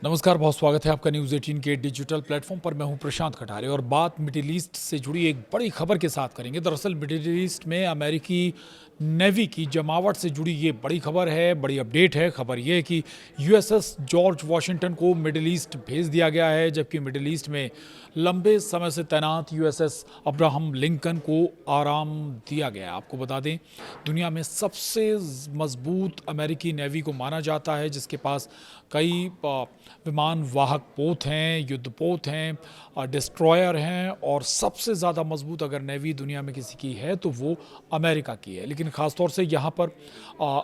नमस्कार, बहुत स्वागत है आपका न्यूज़ 18 के डिजिटल प्लेटफॉर्म पर। मैं हूं प्रशांत खटारे और बात मिडिल ईस्ट से जुड़ी एक बड़ी खबर के साथ करेंगे। दरअसल मिडिल ईस्ट में अमेरिकी नेवी की जमावट से जुड़ी ये बड़ी खबर है, बड़ी अपडेट है। खबर ये है कि यूएसएस जॉर्ज वॉशिंगटन को मिडिल ईस्ट भेज दिया गया है, जबकि मिडिल ईस्ट में लंबे समय से तैनात यूएसएस अब्राहम लिंकन को आराम दिया गया। आपको बता दें, दुनिया में सबसे मजबूत अमेरिकी नेवी को माना जाता है, जिसके पास कई विमान वाहक पोत हैं, युद्धपोत हैं, डिस्ट्रॉयर हैं, और सबसे ज़्यादा मजबूत अगर नेवी दुनिया में किसी की है तो वो अमेरिका की है। लेकिन ख़ासतौर से यहाँ पर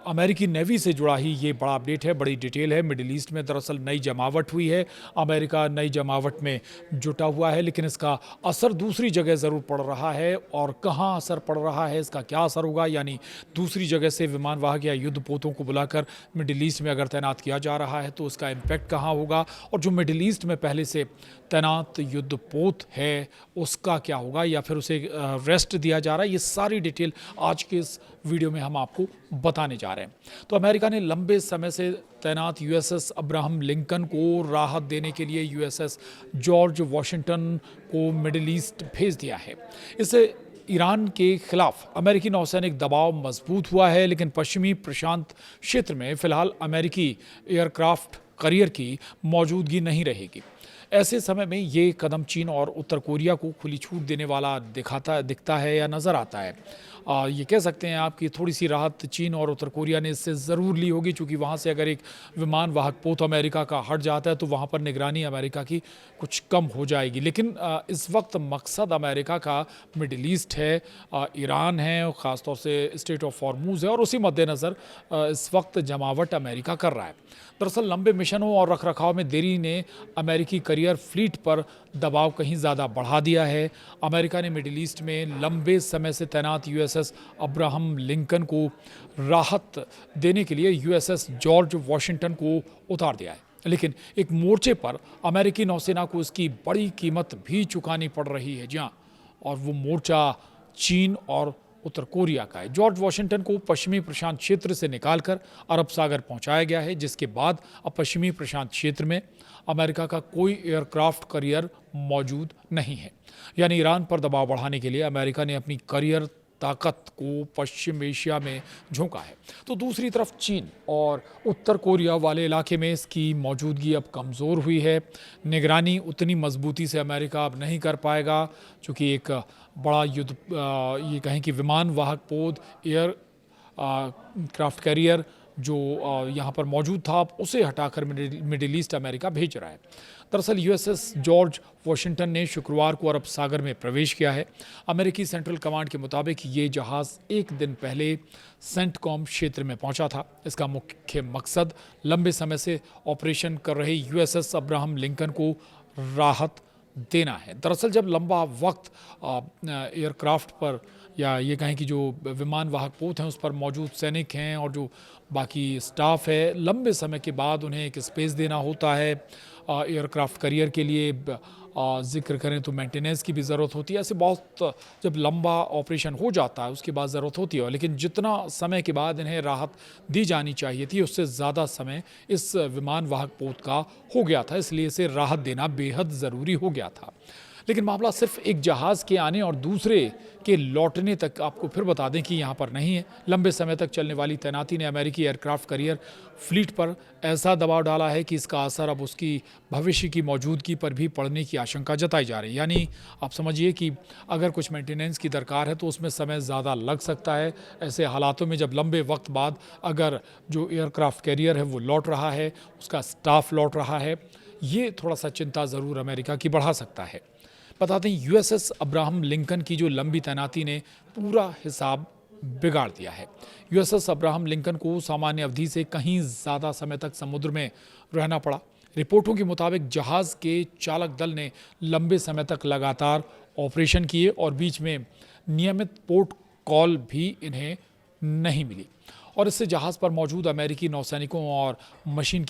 अमेरिकी नेवी से जुड़ा ही ये बड़ा अपडेट है, बड़ी डिटेल है। मिडिल ईस्ट में दरअसल नई जमावट हुई है, अमेरिका नई जमावट में जुटा हुआ है, लेकिन इसका असर दूसरी जगह ज़रूर पड़ रहा है। और कहाँ असर पड़ रहा है, इसका क्या असर होगा, यानी दूसरी जगह से विमान वाहक या युद्धपोतों को बुलाकर मिडिल ईस्ट में अगर तैनात किया जा रहा है तो उसका इम्पैक्ट कहाँ होगा, और जो मिडिल ईस्ट में पहले से तैनात युद्धपोत है उसका क्या होगा, या फिर उसे रेस्ट दिया जा रहा है। ये सारी डिटेल आज के इस वीडियो में हम आपको बताने जा रहे हैं। तो अमेरिका ने लंबे समय से तैनात यूएसएस अब्राहम लिंकन को राहत देने के लिए यूएसएस जॉर्ज वॉशिंगटन को मिडिल ईस्ट भेज दिया है। इससे ईरान के खिलाफ अमेरिकी नौसैनिक दबाव मजबूत हुआ है, लेकिन पश्चिमी प्रशांत क्षेत्र में फिलहाल अमेरिकी एयरक्राफ्ट करियर की मौजूदगी नहीं रहेगी। ऐसे समय में ये कदम चीन और उत्तर कोरिया को खुली छूट देने वाला दिखता है या नज़र आता है। ये कह सकते हैं आप कि थोड़ी सी राहत चीन और उत्तर कोरिया ने इससे ज़रूर ली होगी, क्योंकि वहाँ से अगर एक विमान वाहक पोत अमेरिका का हट जाता है तो वहाँ पर निगरानी अमेरिका की कुछ कम हो जाएगी। लेकिन इस वक्त मकसद अमेरिका का मिडिल ईस्ट है, ईरान है, ख़ासतौर से स्टेट ऑफ हॉर्मुज़ है, और उसी मद्देनज़र इस वक्त जमावट अमेरिका कर रहा है। दरअसल लंबे मिशनों और रखरखाव में देरी ने अमेरिकी करियर फ्लीट पर दबाव कहीं ज़्यादा बढ़ा दिया है। अमेरिका ने मिडिल ईस्ट में लंबे समय से तैनात यूएसएस अब्राहम लिंकन को राहत देने के लिए यूएसएस जॉर्ज वॉशिंगटन को उतार दिया है, लेकिन एक मोर्चे पर अमेरिकी नौसेना को इसकी बड़ी कीमत भी चुकानी पड़ रही है। जी हाँ, और वो मोर्चा चीन और उत्तर कोरिया का है। जॉर्ज वॉशिंगटन को पश्चिमी प्रशांत क्षेत्र से निकालकर अरब सागर पहुंचाया गया है, जिसके बाद अब पश्चिमी प्रशांत क्षेत्र में अमेरिका का कोई एयरक्राफ्ट करियर मौजूद नहीं है। यानी ईरान पर दबाव बढ़ाने के लिए अमेरिका ने अपनी करियर ताकत को पश्चिम एशिया में झोंका है। तो दूसरी तरफ चीन और उत्तर कोरिया वाले इलाके में इसकी मौजूदगी अब कमज़ोर हुई है। निगरानी उतनी मजबूती से अमेरिका अब नहीं कर पाएगा, क्योंकि एक बड़ा युद्ध ये कहें कि विमान वाहक पोत एयर क्राफ्ट कैरियर जो यहाँ पर मौजूद था, अब उसे हटाकर मिडिल ईस्ट अमेरिका भेज रहा है। दरअसल यूएसएस जॉर्ज वॉशिंगटन ने शुक्रवार को अरब सागर में प्रवेश किया है। अमेरिकी सेंट्रल कमांड के मुताबिक ये जहाज़ एक दिन पहले सेंटकॉम क्षेत्र में पहुंचा था। इसका मुख्य मकसद लंबे समय से ऑपरेशन कर रहे यूएसएस अब्राहम लिंकन को राहत देना है। दरअसल जब लंबा वक्त एयरक्राफ्ट पर या ये कहें कि जो विमान वाहक पोत हैं उस पर मौजूद सैनिक हैं और जो बाकी स्टाफ है, लंबे समय के बाद उन्हें एक स्पेस देना होता है। एयरक्राफ्ट करियर के लिए जिक्र करें तो मेंटेनेंस की भी ज़रूरत होती है। ऐसे बहुत जब लंबा ऑपरेशन हो जाता है उसके बाद ज़रूरत होती है, लेकिन जितना समय के बाद इन्हें राहत दी जानी चाहिए थी उससे ज़्यादा समय इस विमान वाहक पोत का हो गया था, इसलिए इसे राहत देना बेहद ज़रूरी हो गया था। लेकिन मामला सिर्फ एक जहाज़ के आने और दूसरे के लौटने तक आपको फिर बता दें कि यहाँ पर नहीं है। लंबे समय तक चलने वाली तैनाती ने अमेरिकी एयरक्राफ्ट करियर फ्लीट पर ऐसा दबाव डाला है कि इसका असर अब उसकी भविष्य की मौजूदगी पर भी पड़ने की आशंका जताई जा रही है। यानी आप समझिए कि अगर कुछ मेंटेनेंस की दरकार है तो उसमें समय ज़्यादा लग सकता है। ऐसे हालातों में जब लंबे वक्त बाद अगर जो एयरक्राफ्ट कैरियर है वो लौट रहा है, उसका स्टाफ लौट रहा है, ये थोड़ा सा चिंता ज़रूर अमेरिका की बढ़ा सकता है। बता दें, यूएसएस अब्राहम लिंकन की जो लंबी तैनाती ने पूरा हिसाब बिगाड़ दिया है। यूएसएस अब्राहम लिंकन को सामान्य अवधि से कहीं ज़्यादा समय तक समुद्र में रहना पड़ा। रिपोर्टों के मुताबिक जहाज़ के चालक दल ने लंबे समय तक लगातार ऑपरेशन किए और बीच में नियमित पोर्ट कॉल भी इन्हें नहीं मिली, और इससे जहाज़ पर मौजूद अमेरिकी नौसैनिकों और मरीन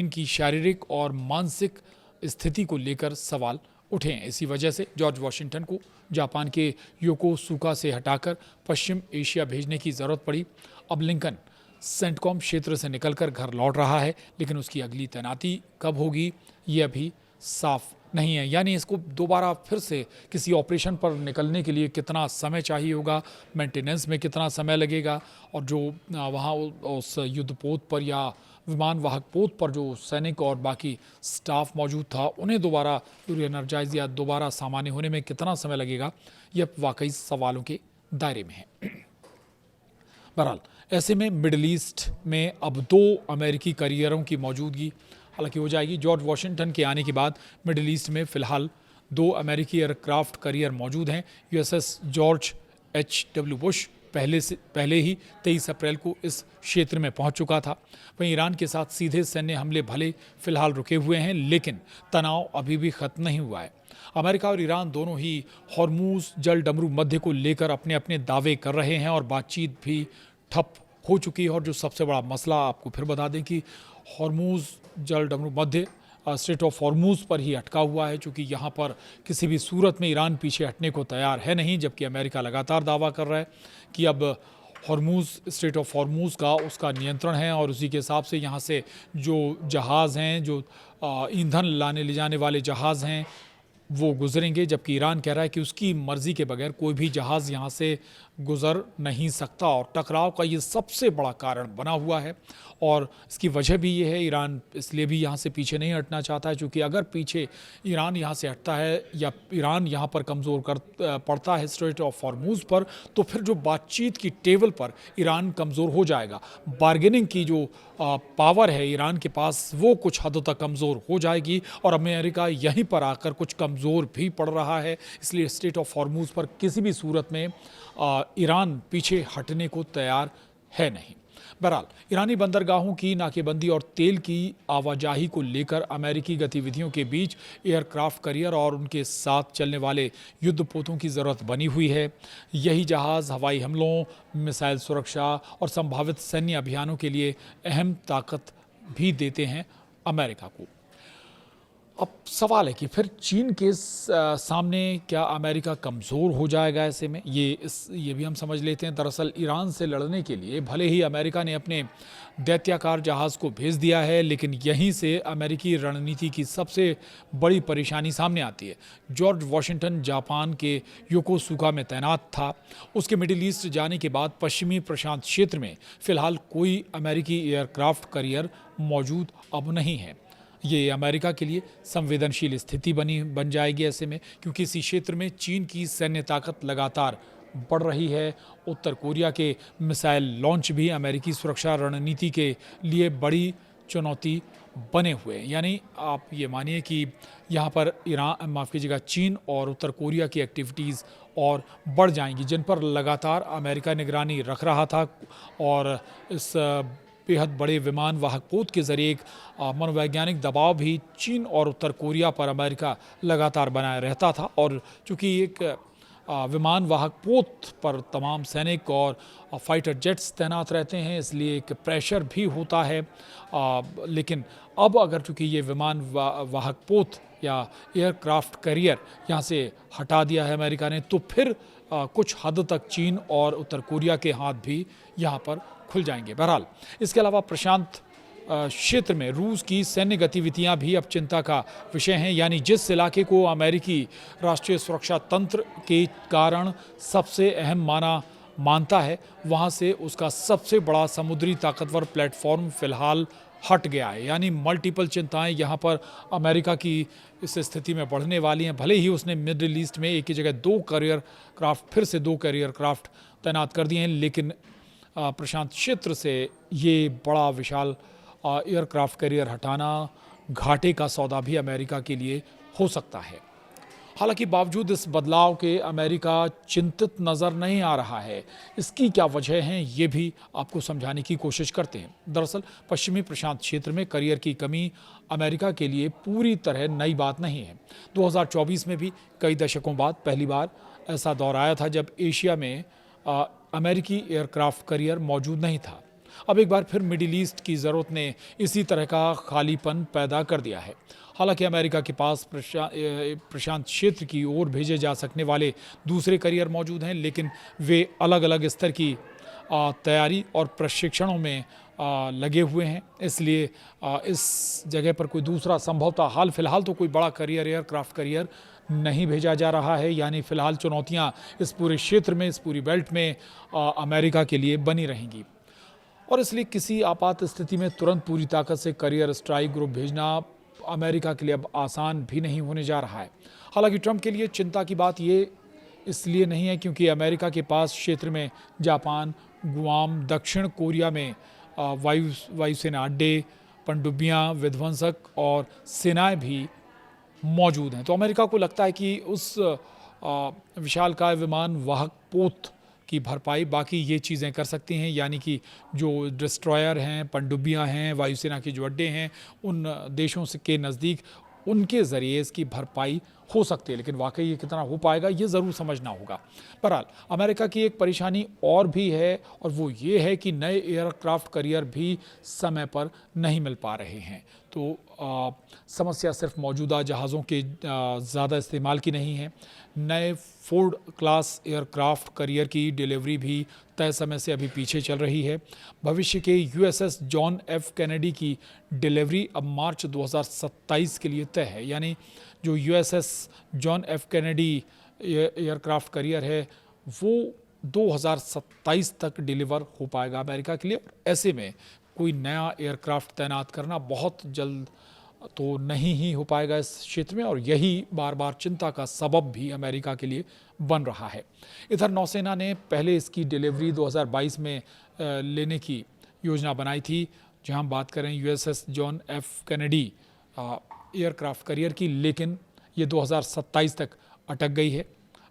की शारीरिक और मानसिक स्थिति को लेकर सवाल उठे हैं। इसी वजह से जॉर्ज वॉशिंगटन को जापान के योकोसुका से हटाकर पश्चिम एशिया भेजने की ज़रूरत पड़ी। अब लिंकन सेंटकॉम क्षेत्र से निकलकर घर लौट रहा है, लेकिन उसकी अगली तैनाती कब होगी ये अभी साफ नहीं है। यानी इसको दोबारा फिर से किसी ऑपरेशन पर निकलने के लिए कितना समय चाहिए होगा, मेंटेनेंस में कितना समय लगेगा, और जो वहाँ उस युद्धपोत पर या विमान वाहक पोत पर जो सैनिक और बाकी स्टाफ मौजूद था, उन्हें दोबारा रीएनर्जाइज या दोबारा सामान्य होने में कितना समय लगेगा, यह वाकई सवालों के दायरे में है। बहरहाल ऐसे में मिडिल ईस्ट में अब 2 अमेरिकी करियरों की मौजूदगी हालांकि हो जाएगी। जॉर्ज वॉशिंगटन के आने के बाद मिडिल ईस्ट में फिलहाल 2 अमेरिकी एयरक्राफ्ट करियर मौजूद हैं। USS George H.W. बुश पहले ही 23 अप्रैल को इस क्षेत्र में पहुंच चुका था। वहीं ईरान के साथ सीधे सैन्य हमले भले फिलहाल रुके हुए हैं, लेकिन तनाव अभी भी खत्म नहीं हुआ है। अमेरिका और ईरान दोनों ही हॉर्मूज जल डमरू मध्य को लेकर अपने अपने दावे कर रहे हैं और बातचीत भी ठप हो चुकी है। और जो सबसे बड़ा मसला, आपको फिर बता दें कि हॉर्मूज जल डमरू मध्य स्ट्रेट ऑफ हॉर्मूज पर ही अटका हुआ है, क्योंकि यहाँ पर किसी भी सूरत में ईरान पीछे हटने को तैयार है नहीं, जबकि अमेरिका लगातार दावा कर रहा है कि अब हॉर्मूज स्ट्रेट ऑफ हॉर्मूज का उसका नियंत्रण है और उसी के हिसाब से यहाँ से जो जहाज़ हैं, जो ईंधन लाने ले जाने वाले जहाज़ हैं, वो गुजरेंगे। जबकि ईरान कह रहा है कि उसकी मर्जी के बगैर कोई भी जहाज़ यहाँ से गुजर नहीं सकता। और टकराव का ये सबसे बड़ा कारण बना हुआ है, और इसकी वजह भी ये है, ईरान इसलिए भी यहाँ से पीछे नहीं हटना चाहता है, क्योंकि अगर पीछे ईरान यहाँ से हटता है या ईरान यहाँ पर कमज़ोर पड़ता है स्ट्रेट ऑफ हॉर्मूज पर, तो फिर जो बातचीत की टेबल पर ईरान कमज़ोर हो जाएगा। बार्गेनिंग की जो पावर है ईरान के पास, वो कुछ हद तक कमज़ोर हो जाएगी, और अमेरिका यहीं पर आकर कुछ कमज़ोर भी पड़ रहा है। इसलिए स्ट्रेट ऑफ हॉर्मूज पर किसी भी सूरत में ईरान पीछे हटने को तैयार है नहीं। बहरहाल ईरानी बंदरगाहों की नाकेबंदी और तेल की आवाजाही को लेकर अमेरिकी गतिविधियों के बीच एयरक्राफ्ट करियर और उनके साथ चलने वाले युद्धपोतों की ज़रूरत बनी हुई है। यही जहाज़ हवाई हमलों, मिसाइल सुरक्षा और संभावित सैन्य अभियानों के लिए अहम ताकत भी देते हैं अमेरिका को। अब सवाल है कि फिर चीन के सामने क्या अमेरिका कमज़ोर हो जाएगा ऐसे में? ये भी हम समझ लेते हैं। दरअसल ईरान से लड़ने के लिए भले ही अमेरिका ने अपने दैत्याकार जहाज़ को भेज दिया है, लेकिन यहीं से अमेरिकी रणनीति की सबसे बड़ी परेशानी सामने आती है। जॉर्ज वॉशिंगटन जापान के योकोसुका में तैनात था। उसके मिडिल ईस्ट जाने के बाद पश्चिमी प्रशांत क्षेत्र में फ़िलहाल कोई अमेरिकी एयरक्राफ्ट करियर मौजूद अब नहीं है। ये अमेरिका के लिए संवेदनशील स्थिति बन जाएगी ऐसे में, क्योंकि इसी क्षेत्र में चीन की सैन्य ताकत लगातार बढ़ रही है। उत्तर कोरिया के मिसाइल लॉन्च भी अमेरिकी सुरक्षा रणनीति के लिए बड़ी चुनौती बने हुए हैं। यानी आप ये मानिए कि यहाँ पर चीन और उत्तर कोरिया की एक्टिविटीज़ और बढ़ जाएंगी, जिन पर लगातार अमेरिका निगरानी रख रहा था। और इस बेहद बड़े विमान वाहक पोत के जरिए एक मनोवैज्ञानिक दबाव भी चीन और उत्तर कोरिया पर अमेरिका लगातार बनाए रहता था। और चूँकि एक विमान वाहक पोत पर तमाम सैनिक और फाइटर जेट्स तैनात रहते हैं, इसलिए एक प्रेशर भी होता है। लेकिन अब अगर चूँकि ये विमान वाहक पोत या एयरक्राफ्ट करियर यहाँ से हटा दिया है अमेरिका ने, तो फिर कुछ हद तक चीन और उत्तर कोरिया के हाथ भी यहाँ पर खुल जाएंगे। बहरहाल इसके अलावा प्रशांत क्षेत्र में रूस की सैन्य गतिविधियां भी अब चिंता का विषय हैं। यानी जिस इलाके को अमेरिकी राष्ट्रीय सुरक्षा तंत्र के कारण सबसे अहम मानता है, वहां से उसका सबसे बड़ा समुद्री ताकतवर प्लेटफॉर्म फिलहाल हट गया है। यानी मल्टीपल चिंताएं यहाँ पर अमेरिका की इस स्थिति में बढ़ने वाली हैं। भले ही उसने मिडिल ईस्ट में एक ही जगह 2 करियर क्राफ्ट तैनात कर दिए हैं, लेकिन प्रशांत क्षेत्र से ये बड़ा विशाल एयरक्राफ्ट करियर हटाना घाटे का सौदा भी अमेरिका के लिए हो सकता है। हालांकि बावजूद इस बदलाव के अमेरिका चिंतित नज़र नहीं आ रहा है। इसकी क्या वजह हैं, ये भी आपको समझाने की कोशिश करते हैं। दरअसल पश्चिमी प्रशांत क्षेत्र में करियर की कमी अमेरिका के लिए पूरी तरह नई बात नहीं है। 2024 में भी कई दशकों बाद पहली बार ऐसा दौर आया था जब एशिया में अमेरिकी एयरक्राफ्ट करियर मौजूद नहीं था। अब एक बार फिर मिडिल ईस्ट की ज़रूरत ने इसी तरह का खालीपन पैदा कर दिया है। हालांकि अमेरिका के पास प्रशांत क्षेत्र की ओर भेजे जा सकने वाले दूसरे करियर मौजूद हैं, लेकिन वे अलग अलग स्तर की तैयारी और प्रशिक्षणों में लगे हुए हैं। इसलिए इस जगह पर कोई दूसरा संभवतः हाल फिलहाल तो कोई बड़ा करियर एयरक्राफ्ट करियर नहीं भेजा जा रहा है, यानी फिलहाल चुनौतियां इस पूरे क्षेत्र में, इस पूरी बेल्ट में अमेरिका के लिए बनी रहेंगी। और इसलिए किसी आपात स्थिति में तुरंत पूरी ताकत से करियर स्ट्राइक ग्रुप भेजना अमेरिका के लिए अब आसान भी नहीं होने जा रहा है। हालांकि ट्रंप के लिए चिंता की बात ये इसलिए नहीं है क्योंकि अमेरिका के पास क्षेत्र में जापान, गुआम, दक्षिण कोरिया में वायुसेना अड्डे, पनडुब्बियां, विध्वंसक और सेनाएं भी मौजूद हैं। तो अमेरिका को लगता है कि उस विशालकाय विमान वाहक पोत की भरपाई बाकी ये चीज़ें कर सकती हैं, यानी कि जो डिस्ट्रॉयर हैं, पनडुब्बियां हैं, वायुसेना के जो अड्डे हैं, उन देशों से के नज़दीक उनके ज़रिए इसकी भरपाई हो सकती है। लेकिन वाकई ये कितना हो पाएगा ये ज़रूर समझना होगा। बहरहाल अमेरिका की एक परेशानी और भी है और वो ये है कि नए एयरक्राफ्ट करियर भी समय पर नहीं मिल पा रहे हैं। तो समस्या सिर्फ मौजूदा जहाज़ों के ज़्यादा इस्तेमाल की नहीं है। नए फोर्ड क्लास एयरक्राफ्ट करियर की डिलीवरी भी तय समय से अभी पीछे चल रही है। भविष्य के यूएसएस जॉन एफ कैनेडी की डिलीवरी अब मार्च 2027 के लिए तय है, यानी जो USS John F Kennedy aircraft carrier है वो 2027 तक डिलीवर हो पाएगा अमेरिका के लिए। ऐसे में कोई नया एयरक्राफ्ट तैनात करना बहुत जल्द तो नहीं ही हो पाएगा इस क्षेत्र में, और यही बार बार चिंता का सबब भी अमेरिका के लिए बन रहा है। इधर नौसेना ने पहले इसकी डिलीवरी 2022 में लेने की योजना बनाई थी, जहां हम बात करें USS John F Kennedy aircraft carrier की, लेकिन ये 2027 तक अटक गई है।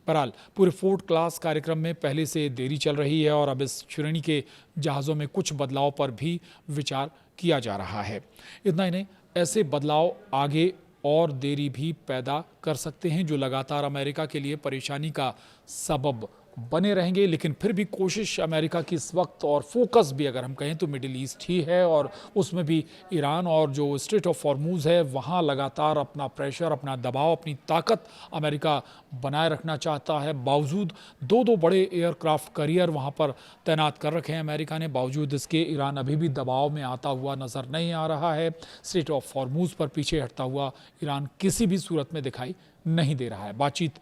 बहरहाल पूरे फोर्ड क्लास कार्यक्रम में पहले से देरी चल रही है और अब इस श्रेणी के जहाज़ों में कुछ बदलाव पर भी विचार किया जा रहा है। इतना ही नहीं, ऐसे बदलाव आगे और देरी भी पैदा कर सकते हैं जो लगातार अमेरिका के लिए परेशानी का सबब बने रहेंगे। लेकिन फिर भी कोशिश अमेरिका की इस वक्त और फोकस भी अगर हम कहें तो मिडिल ईस्ट ही है, और उसमें भी ईरान और जो स्ट्रेट ऑफ हॉर्मूज है वहाँ लगातार अपना प्रेशर, अपना दबाव, अपनी ताकत अमेरिका बनाए रखना चाहता है। बावजूद दो बड़े एयरक्राफ्ट करियर वहाँ पर तैनात कर रखे हैं अमेरिका ने, बावजूद इसके ईरान अभी भी दबाव में आता हुआ नज़र नहीं आ रहा है। स्ट्रेट ऑफ हॉर्मूज पर पीछे हटता हुआ ईरान किसी भी सूरत में दिखाई नहीं दे रहा है। बातचीत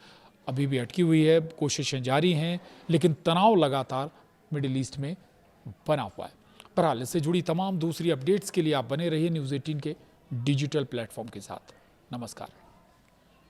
अभी भी अटकी हुई है, कोशिशें जारी हैं, लेकिन तनाव लगातार मिडिल ईस्ट में बना हुआ है। बहरहाल इससे जुड़ी तमाम दूसरी अपडेट्स के लिए आप बने रहिए न्यूज़ 18 के डिजिटल प्लेटफॉर्म के साथ। नमस्कार।